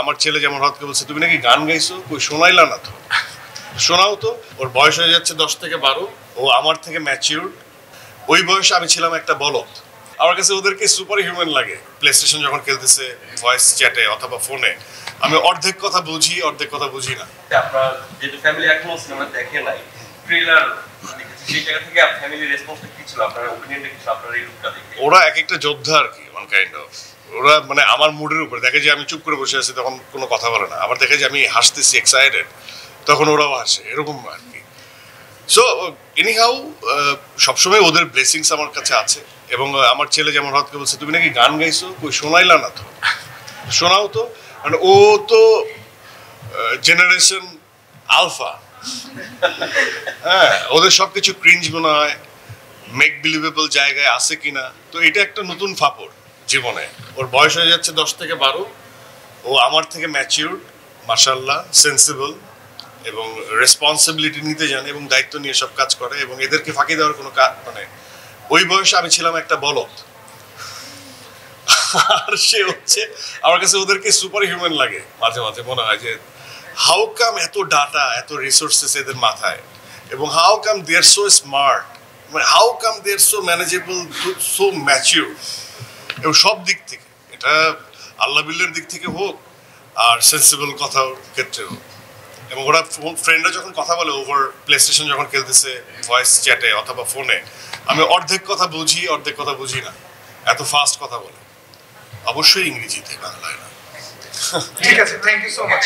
আমার ছেলে যেমন হঠাৎ করে বলছে তুমি নাকি গান গাইছো, কই শোনাইলা না তো, শোনাও তো। ওর বয়স হয়ে যাচ্ছে 10 থেকে 12, ও আমার থেকে ম্যাচিউরড। ওই বয়সে আমি ছিলাম একটা বলদ। আমার কাছে ওদেরকে সুপার হিউম্যান লাগে। প্লে স্টেশন যখন খেলতেছে ভয়েস চ্যাটে অথবা ফোনে, আমি অর্ধেক কথা বুঝি, অর্ধেক কথা বুঝি না। আপনার যেহেতু ফ্যামিলি এখনো সিনেমা দেখে নাই, ট্রেলার দেখেছি, সেই জায়গা থেকে ফ্যামিলির রেসপন্সটা কি ছিল, আপনার ওপিনিয়নটা কি ছিল আপনার এই লুকটা দেখে? ওরা এক একটা যোদ্ধা আর কি, ওয়ান কাইন্ড অফ। ওরা মানে আমার মুডের উপর দেখে যে আমি চুপ করে বসে আছি, তখন কোনো কথা বলে না। আবার দেখে যে আমি হাসতেছি, এক্সাইটেড, তখন ওরাও হাসে, এরকম আর কি। সো এনিহাউ সবসময় ওদের ব্লেসিংস আমার কাছে আছে। এবং আমার ছেলে যেমন হঠাৎ করে বলছে তুমি নাকি গান গাইছো, কই শোনাইলা না তো, শোনাও তো। মানে ও তো জেনারেশন আলফা। হ্যাঁ, ওদের সবকিছু ক্রিঞ্জ মনে হয়, মেক বিলিভেবল জায়গায় আছে কিনা। তো এটা একটা নতুন ফাপড় জীবনে। ওর বয়স হয়ে যাচ্ছে 10 থেকে 12, ও আমার থেকে ম্যাচিউরড, মাশাআল্লাহ, সেন্সিবল এবং রেসপন্সিবিলিটি নিতে জানে এবং দায়িত্ব নিয়ে সব কাজ করে, এবং এদেরকে ফাঁকি দেওয়ার কোনো মানে ওই বয়সে আমি ছিলাম একটা বলদ। আর সে হচ্ছে, আমার কাছে ওদেরকে সুপার হিউম্যান লাগে। মাঝে মাঝে মনে হয় যে হাউ কাম এত ডাটা, এত রিসোর্সেস এদের মাথায়, এবং how come they are so smart, মানে how come they are so manageable, so mature, এবং সব দিক থেকে, এটা আল্লাহ বিল্লার দিক থেকে হোক আর সেন্সিবল কথার ক্ষেত্রে হোক। এবং ওরা ফ্রেন্ডরা যখন কথা বলে ওভার প্লে স্টেশন যখন খেলতেছে ভয়েস চ্যাটে অথবা ফোনে, আমি অর্ধেক কথা বুঝি, অর্ধেক কথা বুঝি না। এত ফাস্ট কথা বলে, অবশ্যই ইংরেজিতে, বাংলায় না। ঠিক আছে, থ্যাংক ইউ সো মাচ।